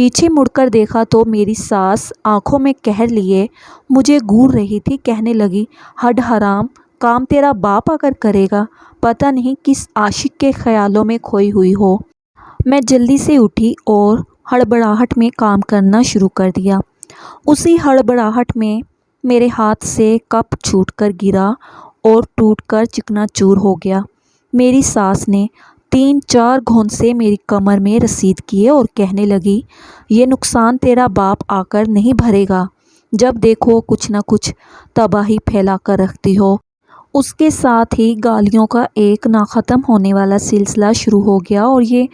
پیچھے مڑ کر دیکھا تو میری ساس آنکھوں میں قہر لیے مجھے گھور رہی تھی۔ کہنے لگی، ہڈ حرام، کام تیرا باپ آ کر کرے گا، پتہ نہیں کس عاشق کے خیالوں میں کھوئی ہوئی ہو۔ میں جلدی سے اٹھی اور ہڑبڑاہٹ میں کام کرنا شروع کر دیا۔ اسی ہڑبڑاہٹ میں میرے ہاتھ سے کپ چھوٹ کر گرا اور ٹوٹ کر چکنا چور ہو گیا۔ میری ساس نے 3-4 گھونسے میری کمر میں رسید کیے اور کہنے لگی، یہ نقصان تیرا باپ آ کر نہیں بھرے گا، جب دیکھو کچھ نہ کچھ تباہی پھیلا کر رکھتی ہو۔ اس کے ساتھ ہی گالیوں کا ایک نہ ختم ہونے والا سلسلہ شروع ہو گیا، اور یہ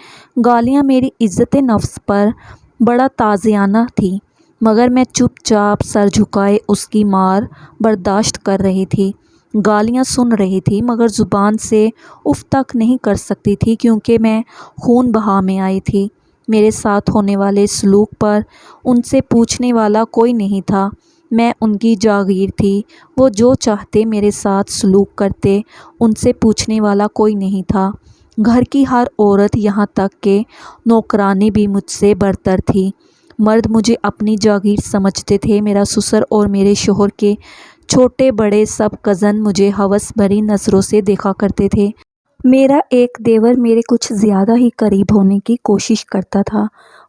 گالیاں میری عزت نفس پر بڑا تازیانہ تھیں، مگر میں چپ چاپ سر جھکائے اس کی مار برداشت کر رہی تھی۔ گالیاں سن رہی تھی مگر زبان سے اف تک نہیں کر سکتی تھی، کیونکہ میں خون بہا میں آئی تھی۔ میرے ساتھ ہونے والے سلوک پر ان سے پوچھنے والا کوئی نہیں تھا۔ میں ان کی جاگیر تھی، وہ جو چاہتے میرے ساتھ سلوک کرتے، ان سے پوچھنے والا کوئی نہیں تھا۔ گھر کی ہر عورت، یہاں تک کہ نوکرانی بھی مجھ سے برتر تھی۔ مرد مجھے اپنی جاگیر سمجھتے تھے۔ میرا سسر اور میرے شوہر کے چھوٹے بڑے سب کزن مجھے ہوس بھری نظروں سے دیکھا کرتے تھے۔ میرا ایک دیور میرے کچھ زیادہ ہی قریب ہونے کی کوشش کرتا تھا،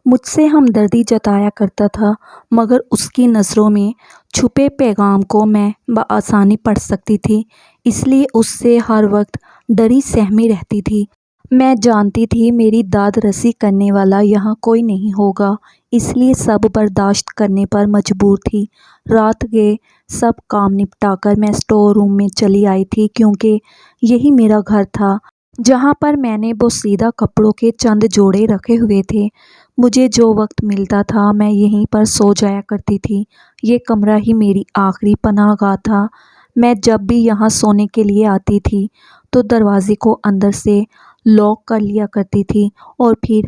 مجھ سے ہمدردی جتایا کرتا تھا، مگر اس کی نظروں میں چھپے پیغام کو میں بآسانی پڑھ سکتی تھی، اس لیے اس سے ہر وقت ڈری سہمی رہتی تھی۔ میں جانتی تھی میری داد رسی کرنے والا یہاں کوئی نہیں ہوگا، اس لیے سب برداشت کرنے پر مجبور تھی۔ رات کے سب کام نپٹا کر میں اسٹور روم میں چلی آئی تھی، کیونکہ یہی میرا گھر تھا، جہاں پر میں نے بوسیدہ کپڑوں کے چند جوڑے رکھے ہوئے تھے۔ مجھے جو وقت ملتا تھا میں یہیں پر سو جایا کرتی تھی۔ یہ کمرہ ہی میری آخری پناہ گاہ تھا۔ میں جب بھی یہاں سونے کے لیے آتی تھی تو دروازے کو اندر سے لاک کر لیا کرتی تھی، اور پھر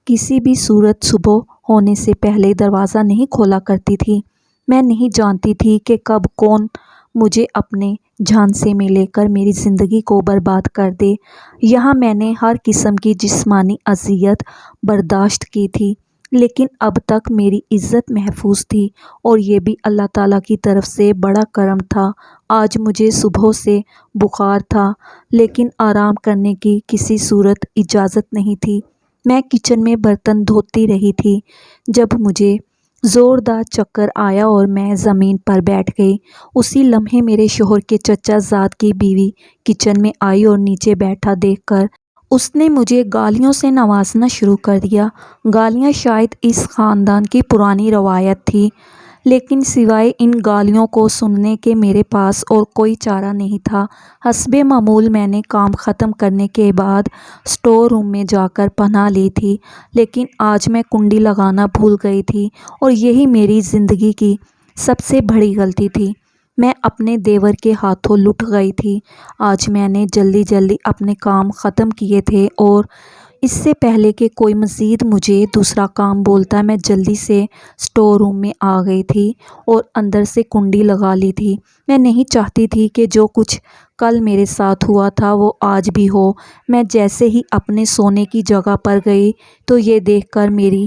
کسی بھی صورت صبح ہونے سے پہلے دروازہ نہیں کھولا کرتی تھی۔ میں نہیں جانتی تھی کہ کب کون مجھے اپنے جھانسے میں لے کر میری زندگی کو برباد کر دے۔ یہاں میں نے ہر قسم کی جسمانی اذیت برداشت کی تھی، لیکن اب تک میری عزت محفوظ تھی، اور یہ بھی اللہ تعالیٰ کی طرف سے بڑا کرم تھا۔ آج مجھے صبح سے بخار تھا، لیکن آرام کرنے کی کسی صورت اجازت نہیں تھی۔ میں کچن میں برتن دھوتی رہی تھی جب مجھے زوردار چکر آیا اور میں زمین پر بیٹھ گئی۔ اسی لمحے میرے شوہر کے چچا زاد کی بیوی کچن میں آئی اور نیچے بیٹھا دیکھ کر اس نے مجھے گالیوں سے نوازنا شروع کر دیا۔ گالیاں شاید اس خاندان کی پرانی روایت تھی، لیکن سوائے ان گالیوں کو سننے کے میرے پاس اور کوئی چارہ نہیں تھا۔ حسب معمول میں نے کام ختم کرنے کے بعد اسٹور روم میں جا کر پناہ لی تھی، لیکن آج میں کنڈی لگانا بھول گئی تھی، اور یہی میری زندگی کی سب سے بڑی غلطی تھی۔ میں اپنے دیور کے ہاتھوں لٹ گئی تھی۔ آج میں نے جلدی جلدی اپنے کام ختم کیے تھے، اور اس سے پہلے کہ کوئی مزید مجھے دوسرا کام بولتا میں جلدی سے اسٹور روم میں آ گئی تھی اور اندر سے کنڈی لگا لی تھی۔ میں نہیں چاہتی تھی کہ جو کچھ کل میرے ساتھ ہوا تھا وہ آج بھی ہو۔ میں جیسے ہی اپنے سونے کی جگہ پر گئی تو یہ دیکھ کر میری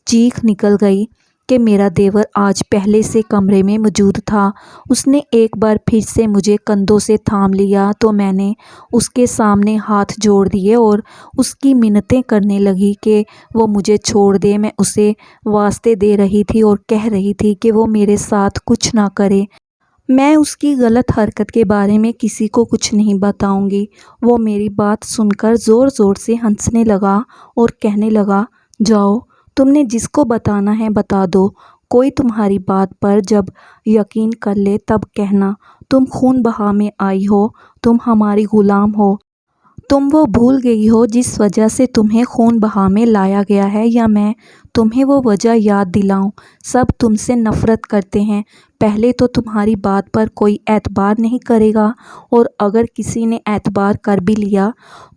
چیخ نکل گئی کہ میرا دیور آج پہلے سے کمرے میں موجود تھا۔ اس نے ایک بار پھر سے مجھے کندھوں سے تھام لیا تو میں نے اس کے سامنے ہاتھ جوڑ دیے اور اس کی منتیں کرنے لگی کہ وہ مجھے چھوڑ دے۔ میں اسے واسطے دے رہی تھی اور کہہ رہی تھی کہ وہ میرے ساتھ کچھ نہ کرے۔ میں اس کی غلط حرکت کے بارے میں کسی کو کچھ نہیں بتاؤں گی۔ وہ میری بات سن کر زور زور سے ہنسنے لگا اور کہنے لگا، جاؤ، تم نے جس کو بتانا ہے بتا دو، کوئی تمہاری بات پر جب یقین کر لے تب کہنا۔ تم خون بہا میں آئی ہو، تم ہماری غلام ہو۔ تم وہ بھول گئی ہو جس وجہ سے تمہیں خون بہا میں لایا گیا ہے، یا میں تمہیں وہ وجہ یاد دلاؤں؟ سب تم سے نفرت کرتے ہیں۔ پہلے تو تمہاری بات پر کوئی اعتبار نہیں کرے گا، اور اگر کسی نے اعتبار کر بھی لیا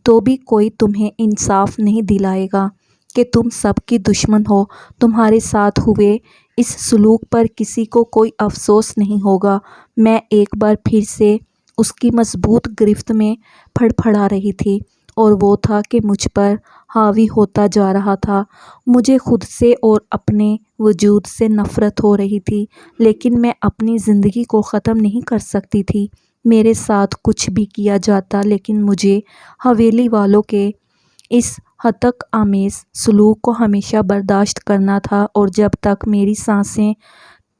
تو بھی کوئی تمہیں انصاف نہیں دلائے گا کہ تم سب کی دشمن ہو۔ تمہارے ساتھ ہوئے اس سلوک پر کسی کو کوئی افسوس نہیں ہوگا۔ میں ایک بار پھر سے اس کی مضبوط گرفت میں پھڑپڑا رہی تھی، اور وہ تھا کہ مجھ پر حاوی ہوتا جا رہا تھا۔ مجھے خود سے اور اپنے وجود سے نفرت ہو رہی تھی، لیکن میں اپنی زندگی کو ختم نہیں کر سکتی تھی۔ میرے ساتھ کچھ بھی کیا جاتا، لیکن مجھے حویلی والوں کے اس ہتک آمیز سلوک کو ہمیشہ برداشت کرنا تھا، اور جب تک میری سانسیں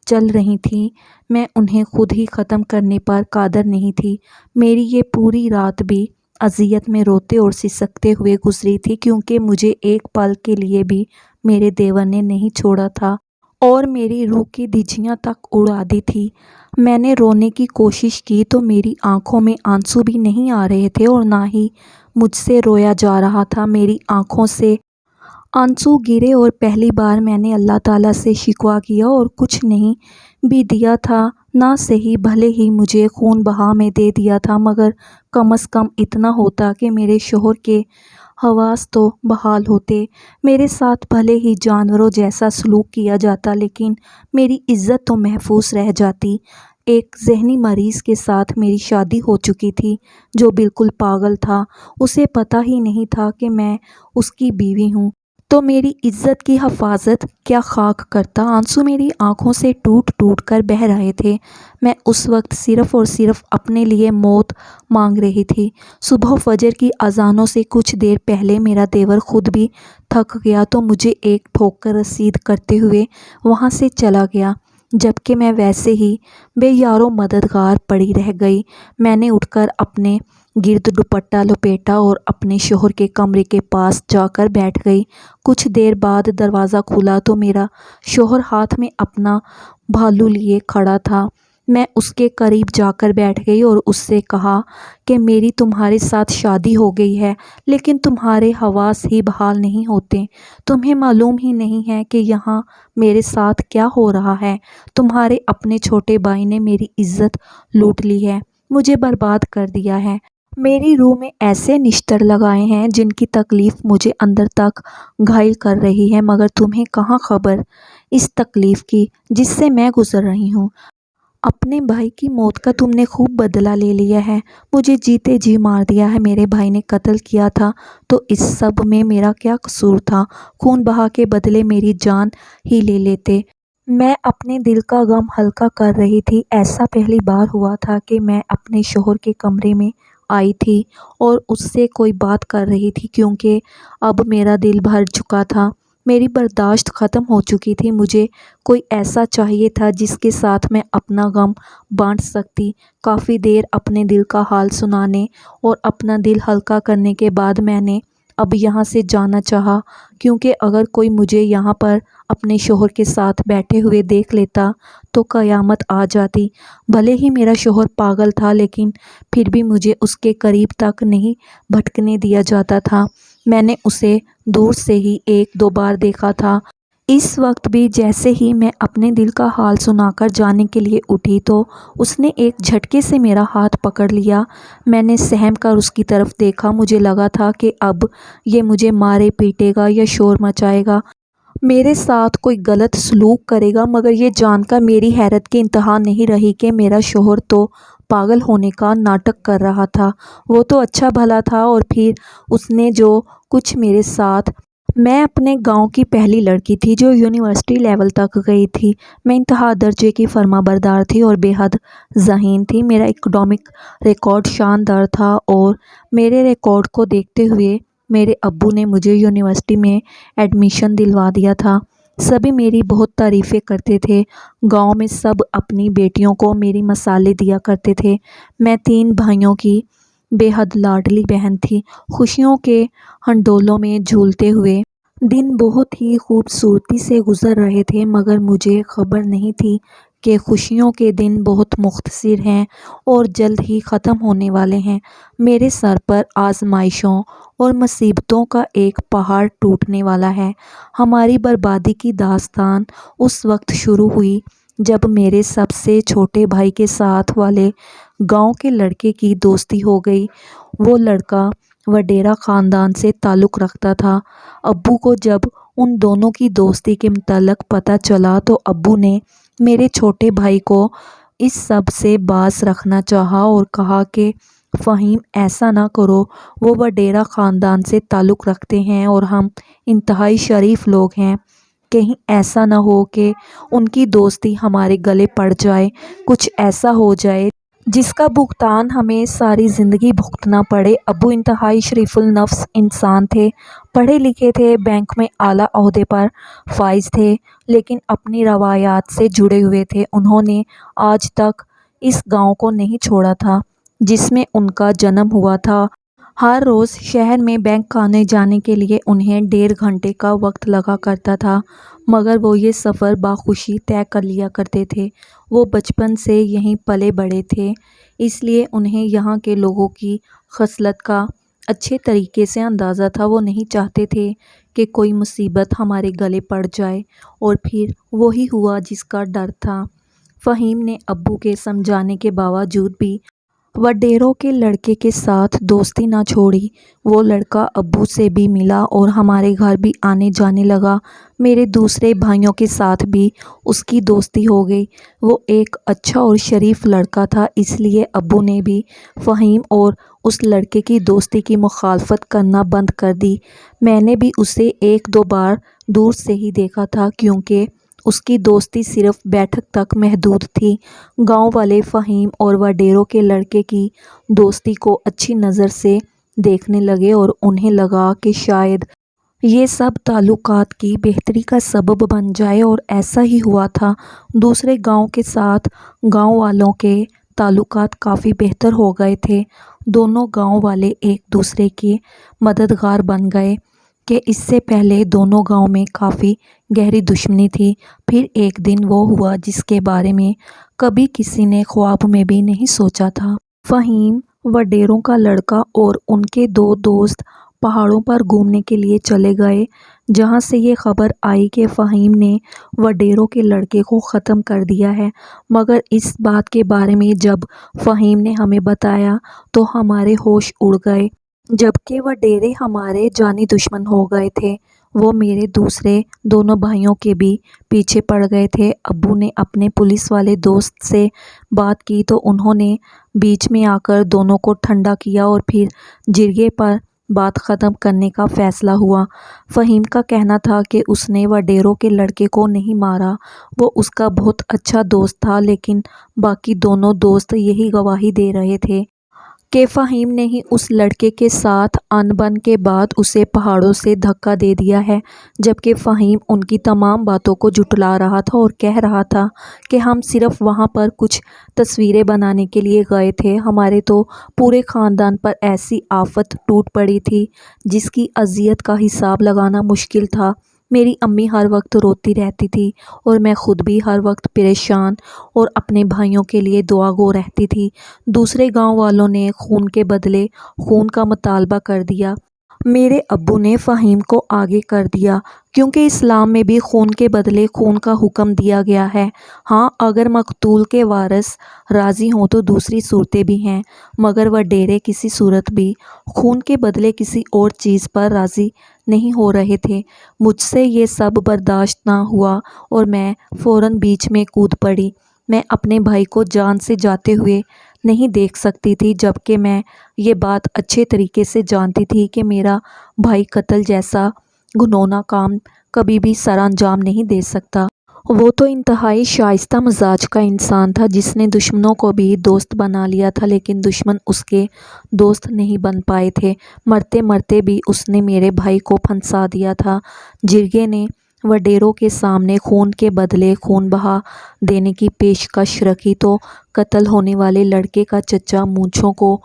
چل رہی تھیں میں انہیں خود ہی ختم کرنے پر قادر نہیں تھی۔ میری یہ پوری رات بھی اذیت میں روتے اور سسکتے ہوئے گزری تھی، کیونکہ مجھے ایک پل کے لیے بھی میرے دیور نے نہیں چھوڑا تھا اور میری روح کی دھجیاں تک اڑا دی تھی۔ میں نے رونے کی کوشش کی تو میری آنکھوں میں آنسو بھی نہیں آ رہے تھے اور نہ ہی مجھ سے رویا جا رہا تھا۔ میری آنکھوں سے آنسو گرے اور پہلی بار میں نے اللہ تعالیٰ سے شکوہ کیا، اور کچھ نہیں بھی دیا تھا نہ صحیح، بھلے ہی مجھے خون بہا میں دے دیا تھا، مگر کم از کم اتنا ہوتا کہ میرے شوہر کے حواس تو بحال ہوتے۔ میرے ساتھ بھلے ہی جانوروں جیسا سلوک کیا جاتا، لیکن میری عزت تو محفوظ رہ جاتی۔ ایک ذہنی مریض کے ساتھ میری شادی ہو چکی تھی جو بالکل پاگل تھا، اسے پتہ ہی نہیں تھا کہ میں اس کی بیوی ہوں، تو میری عزت کی حفاظت کیا خاک کرتا۔ آنسو میری آنکھوں سے ٹوٹ ٹوٹ کر بہہ رہے تھے۔ میں اس وقت صرف اور صرف اپنے لیے موت مانگ رہی تھی۔ صبح فجر کی اذانوں سے کچھ دیر پہلے میرا دیور خود بھی تھک گیا تو مجھے ایک ٹھوکر رسید کرتے ہوئے وہاں سے چلا گیا، جبکہ میں ویسے ہی بے یار و مددگار پڑی رہ گئی۔ میں نے اٹھ کر اپنے گرد دوپٹہ لپیٹا اور اپنے شوہر کے کمرے کے پاس جا کر بیٹھ گئی۔ کچھ دیر بعد دروازہ کھلا تو میرا شوہر ہاتھ میں اپنا بھالو لیے کھڑا تھا۔ میں اس کے قریب جا کر بیٹھ گئی اور اس سے کہا کہ میری تمہارے ساتھ شادی ہو گئی ہے، لیکن تمہارے حواس ہی بحال نہیں ہوتے۔ تمہیں معلوم ہی نہیں ہے کہ یہاں میرے ساتھ کیا ہو رہا ہے۔ تمہارے اپنے چھوٹے بھائی نے میری عزت لوٹ لی ہے، مجھے برباد کر دیا ہے، میری روح میں ایسے نشتر لگائے ہیں جن کی تکلیف مجھے اندر تک گھائل کر رہی ہے، مگر تمہیں کہاں خبر اس تکلیف کی جس سے میں گزر رہی ہوں۔ اپنے بھائی کی موت کا تم نے خوب بدلہ لے لیا ہے، مجھے جیتے جی مار دیا ہے۔ میرے بھائی نے قتل کیا تھا تو اس سب میں میرا کیا قصور تھا؟ خون بہا کے بدلے میری جان ہی لے لیتے۔ میں اپنے دل کا غم ہلکا کر رہی تھی۔ ایسا پہلی بار ہوا تھا کہ میں اپنے شوہر کے کمرے میں آئی تھی اور اس سے کوئی بات کر رہی تھی، کیونکہ اب میرا دل بھر چکا تھا، میری برداشت ختم ہو چکی تھی۔ مجھے کوئی ایسا چاہیے تھا جس کے ساتھ میں اپنا غم بانٹ سکتی۔ کافی دیر اپنے دل کا حال سنانے اور اپنا دل ہلکا کرنے کے بعد میں نے اب یہاں سے جانا چاہا، کیونکہ اگر کوئی مجھے یہاں پر اپنے شوہر کے ساتھ بیٹھے ہوئے دیکھ لیتا تو قیامت آ جاتی۔ بھلے ہی میرا شوہر پاگل تھا، لیکن پھر بھی مجھے اس کے قریب تک نہیں بھٹکنے دیا جاتا تھا۔ میں نے اسے دور سے ہی ایک دو بار دیکھا تھا۔ اس وقت بھی جیسے ہی میں اپنے دل کا حال سنا کر جانے کے لیے اٹھی تو اس نے ایک جھٹکے سے میرا ہاتھ پکڑ لیا۔ میں نے سہم کر اس کی طرف دیکھا، مجھے لگا تھا کہ اب یہ مجھے مارے پیٹے گا یا شور مچائے گا، میرے ساتھ کوئی غلط سلوک کرے گا، مگر یہ جان کر میری حیرت کی انتہا نہیں رہی کہ میرا شوہر تو پاگل ہونے کا ناٹک کر رہا تھا۔ وہ تو اچھا بھلا تھا، اور پھر اس نے جو کچھ میرے ساتھ، میں اپنے گاؤں کی پہلی لڑکی تھی جو یونیورسٹی لیول تک گئی تھی۔ میں انتہا درجے کی فرما بردار تھی اور بے حد ذہین تھی۔ میرا اکیڈمک ریکارڈ شاندار تھا، اور میرے ریکارڈ کو دیکھتے ہوئے میرے ابو نے مجھے یونیورسٹی میں ایڈمیشن دلوا دیا تھا۔ سبھی میری بہت تعریفیں کرتے تھے۔ گاؤں میں سب اپنی بیٹیوں کو میری مثالیں دیا کرتے تھے۔ میں 3 بھائیوں کی بے حد لاڈلی بہن تھی۔ خوشیوں کے ہنڈولوں میں جھولتے ہوئے دن بہت ہی خوبصورتی سے گزر رہے تھے، مگر مجھے خبر نہیں تھی کہ خوشیوں کے دن بہت مختصر ہیں اور جلد ہی ختم ہونے والے ہیں۔ میرے سر پر آزمائشوں اور مصیبتوں کا ایک پہاڑ ٹوٹنے والا ہے۔ ہماری بربادی کی داستان اس وقت شروع ہوئی جب میرے سب سے چھوٹے بھائی کے ساتھ والے گاؤں کے لڑکے کی دوستی ہو گئی۔ وہ لڑکا وڈیرا خاندان سے تعلق رکھتا تھا۔ ابو کو جب ان دونوں کی دوستی کے متعلق پتہ چلا تو ابو نے میرے چھوٹے بھائی کو اس سب سے باز رکھنا چاہا اور کہا کہ فہیم ایسا نہ کرو، وہ وڈیرا خاندان سے تعلق رکھتے ہیں اور ہم انتہائی شریف لوگ ہیں، کہیں ایسا نہ ہو کہ ان کی دوستی ہمارے گلے پڑ جائے، کچھ ایسا ہو جائے جس کا بھگتان ہمیں ساری زندگی بھگتنا پڑے۔ ابو انتہائی شریف النفس انسان تھے، پڑھے لکھے تھے، بینک میں اعلیٰ عہدے پر فائز تھے، لیکن اپنی روایات سے جڑے ہوئے تھے۔ انہوں نے آج تک اس گاؤں کو نہیں چھوڑا تھا جس میں ان کا جنم ہوا تھا۔ ہر روز شہر میں بینک آنے جانے کے لیے انہیں 1.5 گھنٹے کا وقت لگا کرتا تھا، مگر وہ یہ سفر بخوشی طے کر لیا کرتے تھے۔ وہ بچپن سے یہیں پلے بڑھے تھے، اس لیے انہیں یہاں کے لوگوں کی خصلت کا اچھے طریقے سے اندازہ تھا۔ وہ نہیں چاہتے تھے کہ کوئی مصیبت ہمارے گلے پڑ جائے، اور پھر وہی ہوا جس کا ڈر تھا۔ فہیم نے ابو کے سمجھانے کے باوجود بھی وڈیروں کے لڑکے کے ساتھ دوستی نہ چھوڑی۔ وہ لڑکا ابو سے بھی ملا اور ہمارے گھر بھی آنے جانے لگا۔ میرے دوسرے بھائیوں کے ساتھ بھی اس کی دوستی ہو گئی۔ وہ ایک اچھا اور شریف لڑکا تھا، اس لیے ابو نے بھی فہیم اور اس لڑکے کی دوستی کی مخالفت کرنا بند کر دی۔ میں نے بھی اسے 1-2 بار دور سے ہی دیکھا تھا، کیونکہ اس کی دوستی صرف بیٹھک تک محدود تھی۔ گاؤں والے فہیم اور وڈیروں کے لڑکے کی دوستی کو اچھی نظر سے دیکھنے لگے اور انہیں لگا کہ شاید یہ سب تعلقات کی بہتری کا سبب بن جائے، اور ایسا ہی ہوا تھا۔ دوسرے گاؤں کے ساتھ گاؤں والوں کے تعلقات کافی بہتر ہو گئے تھے۔ دونوں گاؤں والے ایک دوسرے کے مددگار بن گئے کہ اس سے پہلے دونوں گاؤں میں کافی گہری دشمنی تھی۔ پھر ایک دن وہ ہوا جس کے بارے میں کبھی کسی نے خواب میں بھی نہیں سوچا تھا۔ فہیم وڈیروں کا لڑکا اور ان کے 2 دوست پہاڑوں پر گھومنے کے لیے چلے گئے، جہاں سے یہ خبر آئی کہ فہیم نے وڈیروں کے لڑکے کو ختم کر دیا ہے۔ مگر اس بات کے بارے میں جب فہیم نے ہمیں بتایا تو ہمارے ہوش اڑ گئے، جبکہ وڈیرے ہمارے جانی دشمن ہو گئے تھے۔ وہ میرے دوسرے دونوں بھائیوں کے بھی پیچھے پڑ گئے تھے۔ ابو نے اپنے پولیس والے دوست سے بات کی تو انہوں نے بیچ میں آ کر دونوں کو ٹھنڈا کیا اور پھر جرگے پر بات ختم کرنے کا فیصلہ ہوا۔ فہیم کا کہنا تھا کہ اس نے وڈیروں کے لڑکے کو نہیں مارا، وہ اس کا بہت اچھا دوست تھا، لیکن باقی دونوں دوست یہی گواہی دے رہے تھے کہ فہیم نے ہی اس لڑکے کے ساتھ ان بن کے بعد اسے پہاڑوں سے دھکا دے دیا ہے، جبکہ فہیم ان کی تمام باتوں کو جھٹلا رہا تھا اور کہہ رہا تھا کہ ہم صرف وہاں پر کچھ تصویریں بنانے کے لیے گئے تھے۔ ہمارے تو پورے خاندان پر ایسی آفت ٹوٹ پڑی تھی جس کی اذیت کا حساب لگانا مشکل تھا۔ میری امی ہر وقت روتی رہتی تھی اور میں خود بھی ہر وقت پریشان اور اپنے بھائیوں کے لیے دعا گو رہتی تھی۔ دوسرے گاؤں والوں نے خون کے بدلے خون کا مطالبہ کر دیا۔ میرے ابو نے فہیم کو آگے کر دیا، کیونکہ اسلام میں بھی خون کے بدلے خون کا حکم دیا گیا ہے۔ ہاں، اگر مقتول کے وارث راضی ہوں تو دوسری صورتیں بھی ہیں، مگر وڈیرے کسی صورت بھی خون کے بدلے کسی اور چیز پر راضی نہیں ہو رہے تھے۔ مجھ سے یہ سب برداشت نہ ہوا اور میں فوراً بیچ میں کود پڑی۔ میں اپنے بھائی کو جان سے جاتے ہوئے نہیں دیکھ سکتی تھی، جبکہ میں یہ بات اچھے طریقے سے جانتی تھی کہ میرا بھائی قتل جیسا گھناؤنا کام کبھی بھی سر انجام نہیں دے سکتا۔ وہ تو انتہائی شائستہ مزاج کا انسان تھا، جس نے دشمنوں کو بھی دوست بنا لیا تھا، لیکن دشمن اس کے دوست نہیں بن پائے تھے۔ مرتے مرتے بھی اس نے میرے بھائی کو پھنسا دیا تھا۔ جرگے نے وڈیروں کے سامنے خون کے بدلے خون بہا دینے کی پیشکش رکھی تو قتل ہونے والے لڑکے کا چچا مونچھوں کو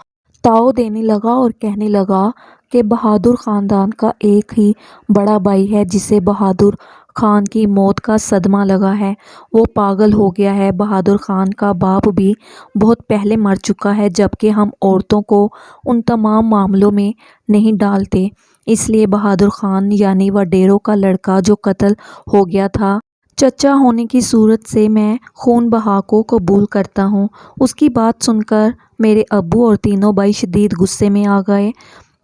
تاؤ دینے لگا اور کہنے لگا کہ بہادر خاندان کا ایک ہی بڑا بھائی ہے جسے بہادر خان کی موت کا صدمہ لگا ہے، وہ پاگل ہو گیا ہے۔ بہادر خان کا باپ بھی بہت پہلے مر چکا ہے، جبکہ ہم عورتوں کو ان تمام معاملوں میں نہیں ڈالتے، اس لیے بہادر خان یعنی وڈیروں کا لڑکا جو قتل ہو گیا تھا، چچا ہونے کی صورت سے میں خون بہا کو قبول کرتا ہوں۔ اس کی بات سن کر میرے ابو اور تینوں بھائی شدید غصے میں آ گئے۔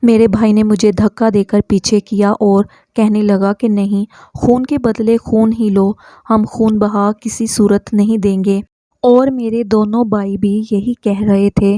میرے بھائی نے مجھے دھکا دے کر پیچھے کیا اور کہنے لگا کہ نہیں، خون کے بدلے خون ہی لو، ہم خون بہا کسی صورت نہیں دیں گے۔ اور میرے دونوں بھائی بھی یہی کہہ رہے تھے۔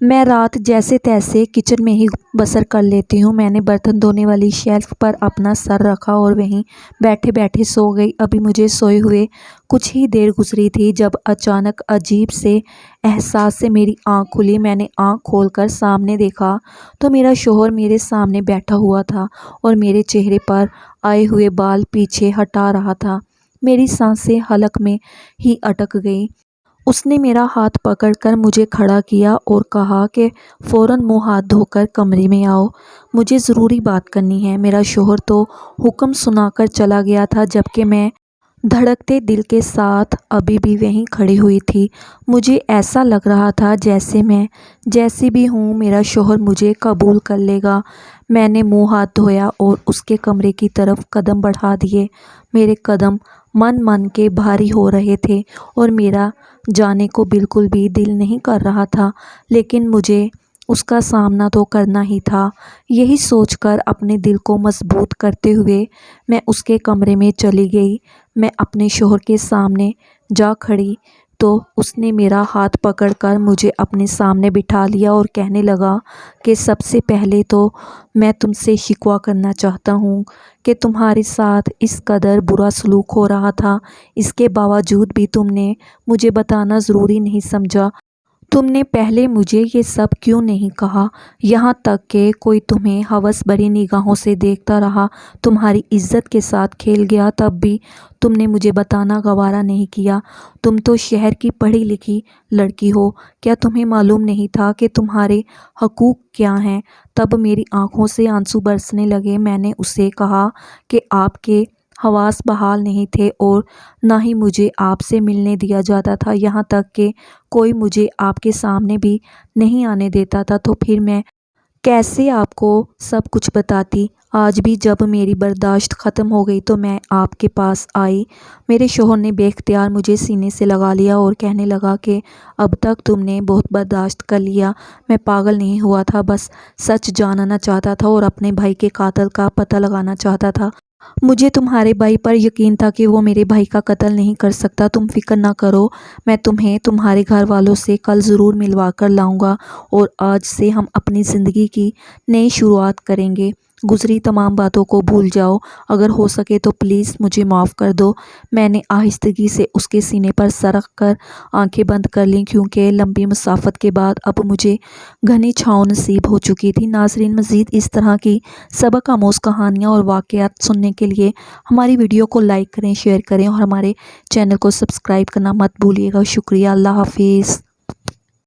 میں رات جیسے تیسے کچن میں ہی بسر کر لیتی ہوں۔ میں نے برتن دھونے والی شیلف پر اپنا سر رکھا اور وہیں بیٹھے بیٹھے سو گئی۔ ابھی مجھے سوئے ہوئے کچھ ہی دیر گزری تھی جب اچانک عجیب سے احساس سے میری آنکھ کھلی۔ میں نے آنکھ کھول کر سامنے دیکھا تو میرا شوہر میرے سامنے بیٹھا ہوا تھا اور میرے چہرے پر آئے ہوئے بال پیچھے ہٹا رہا تھا۔ میری سانسیں حلق میں ہی اٹک گئی۔ اس نے میرا ہاتھ پکڑ کر مجھے کھڑا کیا اور کہا کہ فوراً منہ ہاتھ دھو کر کمرے میں آؤ، مجھے ضروری بات کرنی ہے۔ میرا شوہر تو حکم سنا کر چلا گیا تھا جبکہ میں دھڑکتے دل کے ساتھ ابھی بھی وہیں کھڑی ہوئی تھی۔ مجھے ایسا لگ رہا تھا جیسے میں جیسی بھی ہوں میرا شوہر مجھے قبول کر لے گا۔ میں نے منہ ہاتھ دھویا اور اس کے کمرے کی طرف قدم بڑھا دیے۔ میرے قدم من کے بھاری ہو رہے تھے اور میرا جانے کو بالکل بھی دل نہیں کر رہا تھا، لیکن مجھے اس کا سامنا تو کرنا ہی تھا۔ یہی سوچ کر اپنے دل کو مضبوط کرتے ہوئے میں اس کے کمرے میں چلی گئی۔ میں اپنے شوہر کے سامنے جا کھڑی تو اس نے میرا ہاتھ پکڑ کر مجھے اپنے سامنے بٹھا لیا اور کہنے لگا کہ سب سے پہلے تو میں تم سے شکوہ کرنا چاہتا ہوں کہ تمہارے ساتھ اس قدر برا سلوک ہو رہا تھا، اس کے باوجود بھی تم نے مجھے بتانا ضروری نہیں سمجھا۔ تم نے پہلے مجھے یہ سب کیوں نہیں کہا؟ یہاں تک کہ کوئی تمہیں ہوس بھری نگاہوں سے دیکھتا رہا، تمہاری عزت کے ساتھ کھیل گیا، تب بھی تم نے مجھے بتانا گوارا نہیں کیا۔ تم تو شہر کی پڑھی لکھی لڑکی ہو، کیا تمہیں معلوم نہیں تھا کہ تمہارے حقوق کیا ہیں؟ تب میری آنکھوں سے آنسو برسنے لگے۔ میں نے اسے کہا کہ آپ کے حواس بحال نہیں تھے اور نہ ہی مجھے آپ سے ملنے دیا جاتا تھا، یہاں تک کہ کوئی مجھے آپ کے سامنے بھی نہیں آنے دیتا تھا، تو پھر میں کیسے آپ کو سب کچھ بتاتی؟ آج بھی جب میری برداشت ختم ہو گئی تو میں آپ کے پاس آئی۔ میرے شوہر نے بے اختیار مجھے سینے سے لگا لیا اور کہنے لگا کہ اب تک تم نے بہت برداشت کر لیا۔ میں پاگل نہیں ہوا تھا، بس سچ جاننا چاہتا تھا اور اپنے بھائی کے قاتل کا پتہ لگانا چاہتا تھا۔ مجھے تمہارے بھائی پر یقین تھا کہ وہ میرے بھائی کا قتل نہیں کر سکتا۔ تم فکر نہ کرو، میں تمہیں تمہارے گھر والوں سے کل ضرور ملوا کر لاؤں گا اور آج سے ہم اپنی زندگی کی نئی شروعات کریں گے۔ گزری تمام باتوں کو بھول جاؤ، اگر ہو سکے تو پلیز مجھے معاف کر دو۔ میں نے آہستگی سے اس کے سینے پر سر رکھ کر آنکھیں بند کر لیں کیونکہ لمبی مسافت کے بعد اب مجھے گھنی چھاؤں نصیب ہو چکی تھی۔ ناظرین، مزید اس طرح کی سبق آموز کہانیاں اور واقعات سننے کے لیے ہماری ویڈیو کو لائک کریں، شیئر کریں اور ہمارے چینل کو سبسکرائب کرنا مت بھولیے گا۔ شکریہ، اللہ حافظ۔